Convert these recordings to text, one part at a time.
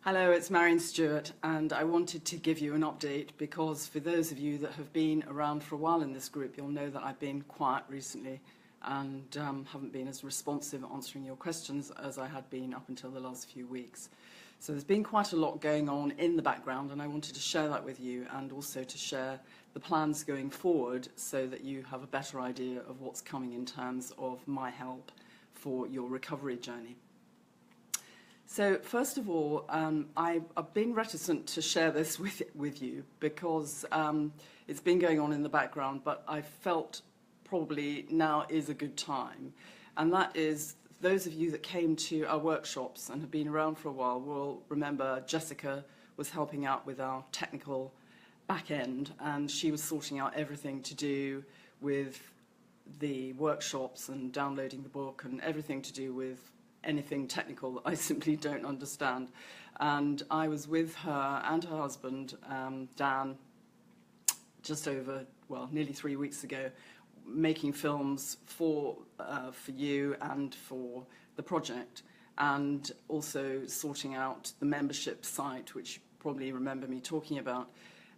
Hello, it's Maryon Stewart, and I wanted to give you an update because for those of you that have been around for a while in this group, you'll know that I've been quiet recently and haven't been as responsive answering your questions as I had been up until the last few weeks. So there's been quite a lot going on in the background, and I wanted to share that with you and also to share the plans going forward so that you have a better idea of what's coming in terms of my help for your recovery journey. So first of all, I've been reticent to share this with you because it's been going on in the background, but I felt probably now is a good time. And that is, those of you that came to our workshops and have been around for a while will remember Jessica was helping out with our technical back end, and she was sorting out everything to do with the workshops and downloading the book and everything to do with anything technical that I simply don't understand. And I was with her and her husband, Dan, just over, well, nearly 3 weeks ago, making films for you and for the project, and also sorting out the membership site, which you probably remember me talking about.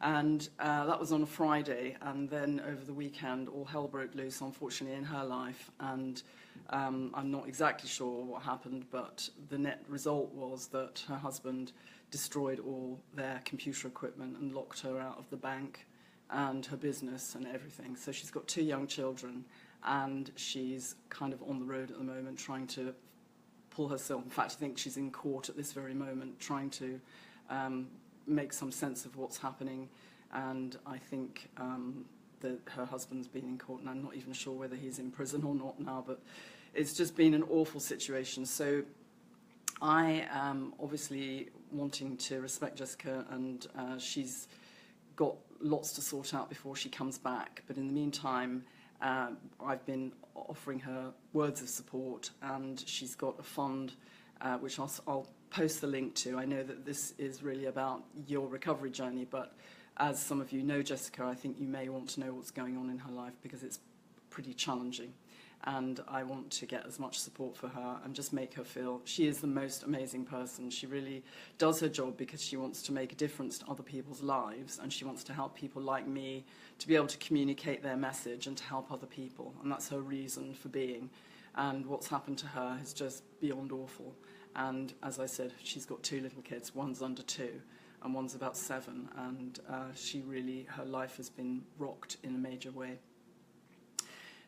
And that was on a Friday, and then over the weekend all hell broke loose, unfortunately, in her life, and I'm not exactly sure what happened, but the net result was that her husband destroyed all their computer equipment and locked her out of the bank and her business and everything. So she's got 2 young children, and she's kind of on the road at the moment trying to pull herself. In fact, I think she's in court at this very moment trying to make some sense of what's happening, and I think that her husband's been in court, and I'm not even sure whether he's in prison or not now, but it's just been an awful situation. So I am obviously wanting to respect Jessica, and she's got lots to sort out before she comes back, but in the meantime I've been offering her words of support, and she's got a fund which I'll post the link to. I know that this is really about your recovery journey, but as some of you know Jessica, I think you may want to know what's going on in her life because it's pretty challenging, and I want to get as much support for her and just make her feel she is the most amazing person. She really does her job because she wants to make a difference to other people's lives, and she wants to help people like me to be able to communicate their message and to help other people, and that's her reason for being. And what's happened to her is just beyond awful. And as I said, she's got 2 little kids. One's under 2 and one's about 7. And her life has been rocked in a major way.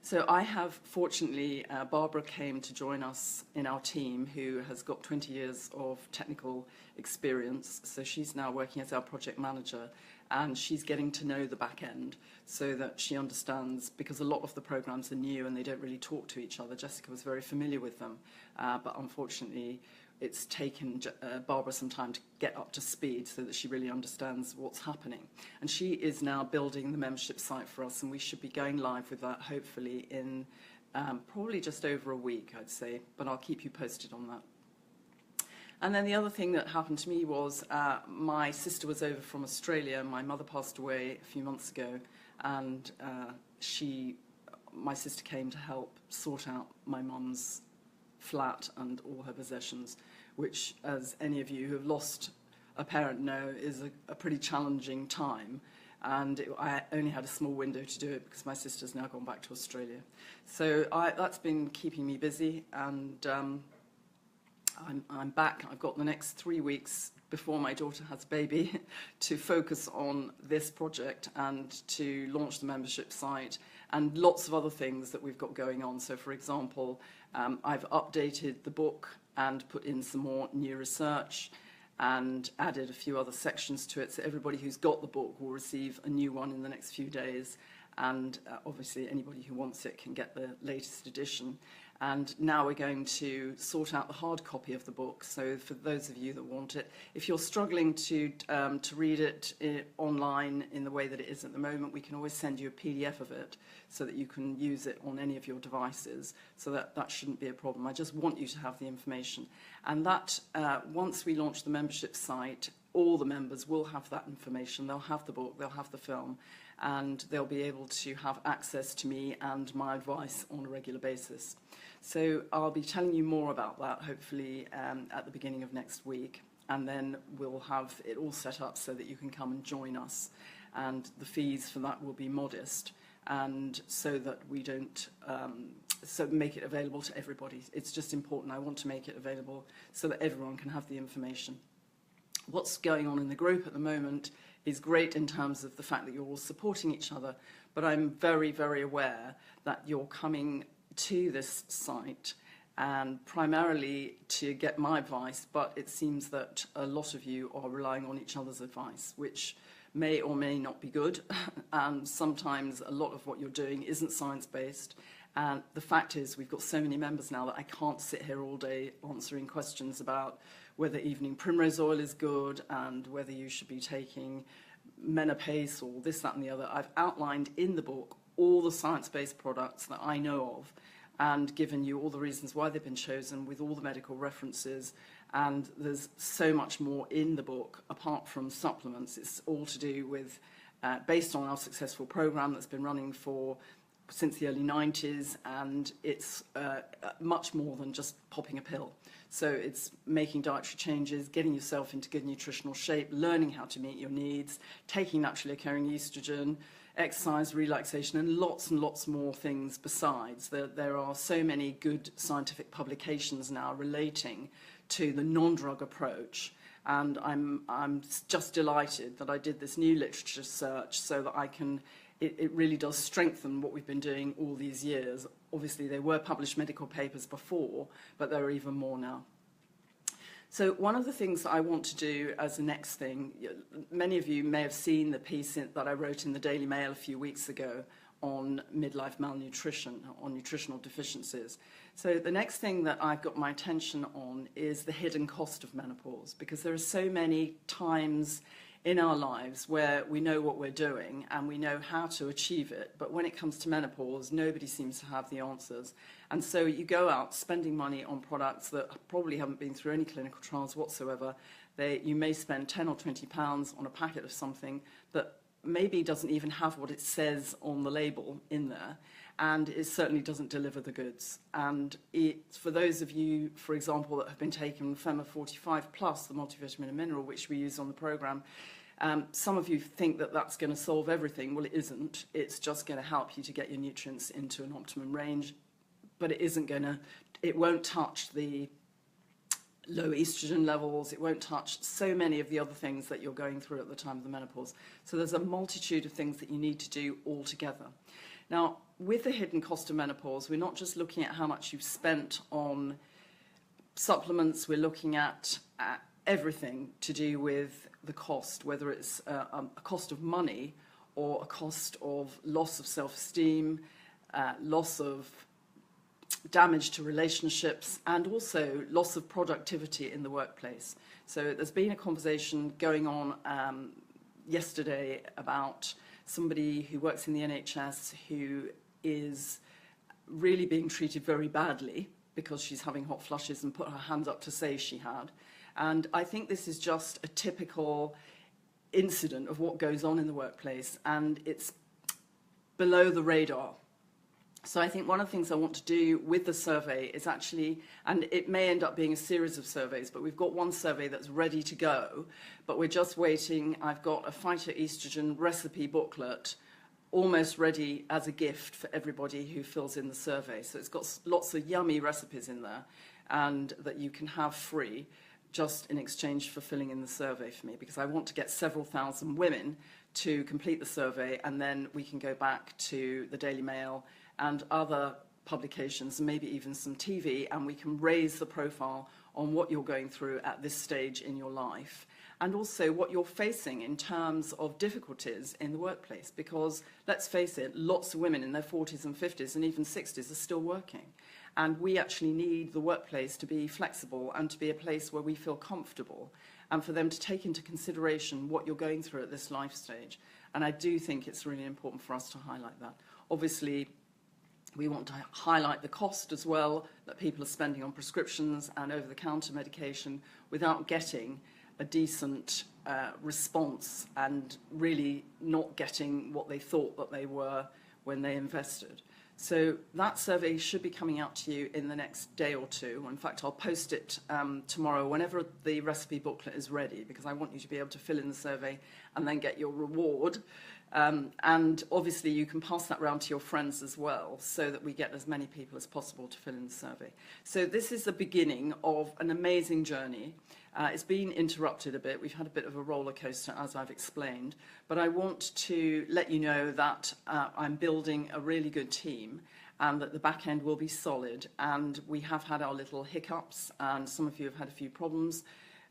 So I have, fortunately, Barbara came to join us in our team, who has got 20 years of technical experience. So she's now working as our project manager, and she's getting to know the back end so that she understands, because a lot of the programs are new and they don't really talk to each other. Jessica was very familiar with them, but unfortunately it's taken Barbara some time to get up to speed so that she really understands what's happening. And she is now building the membership site for us, and we should be going live with that hopefully in probably just over a week, I'd say, but I'll keep you posted on that. And then the other thing that happened to me was my sister was over from Australia. My mother passed away a few months ago, and my sister came to help sort out my mum's flat and all her possessions, which, as any of you who have lost a parent know, is a pretty challenging time. And I only had a small window to do it because my sister's now gone back to Australia. So that's been keeping me busy, and I'm back. I've got the next 3 weeks before my daughter has a baby to focus on this project and to launch the membership site and lots of other things that we've got going on. So, for example, I've updated the book and put in some more new research and added a few other sections to it. So everybody who's got the book will receive a new one in the next few days. And obviously anybody who wants it can get the latest edition. And now we're going to sort out the hard copy of the book. So for those of you that want it, if you're struggling to read it online in the way that it is at the moment, we can always send you a PDF of it so that you can use it on any of your devices. So that shouldn't be a problem. I just want you to have the information. And that, once we launch the membership site, all the members will have that information. They'll have the book, they'll have the film, and they'll be able to have access to me and my advice on a regular basis. So I'll be telling you more about that, hopefully, at the beginning of next week. and then we'll have it all set up so that you can come and join us. And the fees for that will be modest, and so that we don't so make it available to everybody. It's just important. I want to make it available so that everyone can have the information. What's going on in the group at the moment is great in terms of the fact that you're all supporting each other, but I'm very, very aware that you're coming to this site and primarily to get my advice, but it seems that a lot of you are relying on each other's advice, which may or may not be good, and sometimes a lot of what you're doing isn't science-based. And the fact is, we've got so many members now that I can't sit here all day answering questions about whether evening primrose oil is good and whether you should be taking Menopause or this, that, and the other. I've outlined in the book all the science-based products that I know of and given you all the reasons why they've been chosen with all the medical references. And there's so much more in the book apart from supplements. It's all to do with, based on our successful program that's been running since the early 90s, and it's much more than just popping a pill. So it's making dietary changes, getting yourself into good nutritional shape, learning how to meet your needs, taking naturally occurring estrogen, exercise, relaxation, and lots more things besides. There are so many good scientific publications now relating to the non-drug approach, and I'm just delighted that I did this new literature search so that I can. It really does strengthen what we've been doing all these years. Obviously, there were published medical papers before, but there are even more now. So one of the things that I want to do as the next thing, many of you may have seen the piece that I wrote in the Daily Mail a few weeks ago on midlife malnutrition, on nutritional deficiencies. So the next thing that I've got my attention on is the hidden cost of menopause, because there are so many times in our lives where we know what we're doing and we know how to achieve it, but when it comes to menopause, nobody seems to have the answers. And so you go out spending money on products that probably haven't been through any clinical trials whatsoever. You may spend 10 or 20 pounds on a packet of something that maybe doesn't even have what it says on the label in there, and it certainly doesn't deliver the goods. And for those of you, for example, that have been taking Femma 45 Plus, the multivitamin and mineral, which we use on the programme, some of you think that that's going to solve everything. Well, it isn't. It's just going to help you to get your nutrients into an optimum range, but it won't touch the low estrogen levels, it won't touch so many of the other things that you're going through at the time of the menopause. So there's a multitude of things that you need to do all together. Now, with the hidden cost of menopause, we're not just looking at how much you've spent on supplements, we're looking at everything to do with the cost, whether it's a cost of money or a cost of loss of self-esteem, loss of damage to relationships, and also loss of productivity in the workplace. So there's been a conversation going on yesterday about somebody who works in the NHS who is really being treated very badly because she's having hot flushes and put her hand up to say she had. And I think this is just a typical incident of what goes on in the workplace, and it's below the radar. So I think one of the things I want to do with the survey is actually, and it may end up being a series of surveys, but we've got one survey that's ready to go, but we're just waiting. I've got a phytoestrogen recipe booklet almost ready as a gift for everybody who fills in the survey. So it's got lots of yummy recipes in there and that you can have free just in exchange for filling in the survey for me, because I want to get several thousand women to complete the survey, and then we can go back to the Daily Mail and other publications, and maybe even some TV, and we can raise the profile on what you're going through at this stage in your life, and also what you're facing in terms of difficulties in the workplace. Because, let's face it, lots of women in their 40s and 50s and even 60s are still working. And we actually need the workplace to be flexible and to be a place where we feel comfortable, and for them to take into consideration what you're going through at this life stage. And I do think it's really important for us to highlight that. Obviously, we want to highlight the cost as well that people are spending on prescriptions and over-the-counter medication without getting a decent response and really not getting what they thought that they were when they invested. So that survey should be coming out to you in the next day or two. In fact, I'll post it tomorrow whenever the recipe booklet is ready, because I want you to be able to fill in the survey and then get your reward. And obviously you can pass that around to your friends as well, so that we get as many people as possible to fill in the survey. So this is the beginning of an amazing journey. It's been interrupted a bit. We've had a bit of a roller coaster, as I've explained. But I want to let you know that I'm building a really good team, and that the back end will be solid. And we have had our little hiccups, and some of you have had a few problems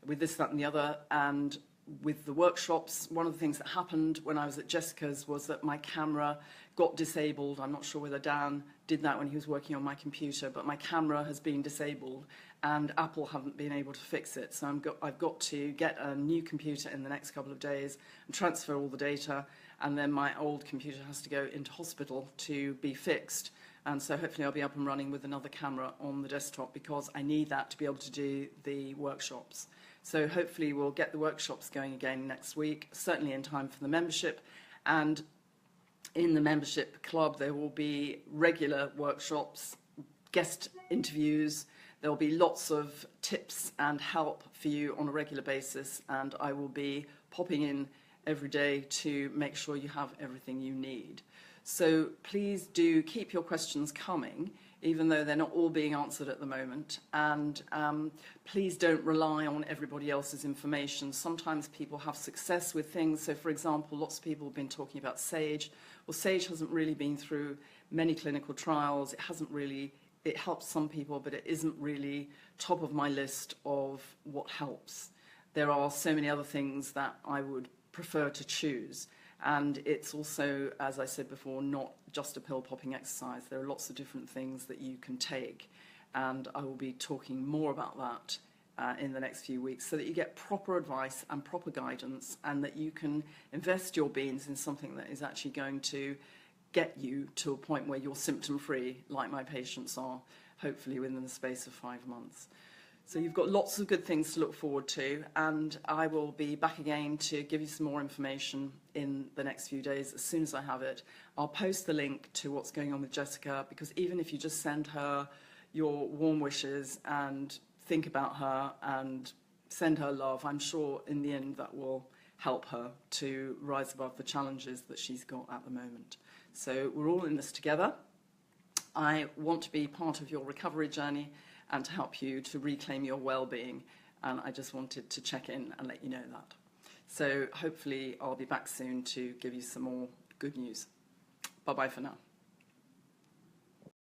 with this, that, and the other. And with the workshops, one of the things that happened when I was at Jessica's was that my camera got disabled. I'm not sure whether Dan did that when he was working on my computer, but my camera has been disabled and Apple haven't been able to fix it. So I've got to get a new computer in the next couple of days and transfer all the data, and then my old computer has to go into hospital to be fixed. And so hopefully I'll be up and running with another camera on the desktop, because I need that to be able to do the workshops. So hopefully we'll get the workshops going again next week, certainly in time for the membership. And in the membership club, there will be regular workshops, guest interviews. There will be lots of tips and help for you on a regular basis. And I will be popping in every day to make sure you have everything you need. So please do keep your questions coming, even though they're not all being answered at the moment. And please don't rely on everybody else's information. Sometimes people have success with things. So, for example, lots of people have been talking about SAGE. Well, SAGE hasn't really been through many clinical trials. It helps some people, but it isn't really top of my list of what helps. There are so many other things that I would prefer to choose. And it's also, as I said before, not just a pill-popping exercise. There are lots of different things that you can take. And I will be talking more about that in the next few weeks, so that you get proper advice and proper guidance, and that you can invest your beans in something that is actually going to get you to a point where you're symptom-free, like my patients are, hopefully within the space of 5 months. So you've got lots of good things to look forward to, and I will be back again to give you some more information in the next few days as soon as I have it. I'll post the link to what's going on with Jessica, because even if you just send her your warm wishes and think about her and send her love, I'm sure in the end that will help her to rise above the challenges that she's got at the moment. So we're all in this together. I want to be part of your recovery journey and to help you to reclaim your well-being. And I just wanted to check in and let you know that. So hopefully I'll be back soon to give you some more good news. Bye-bye for now.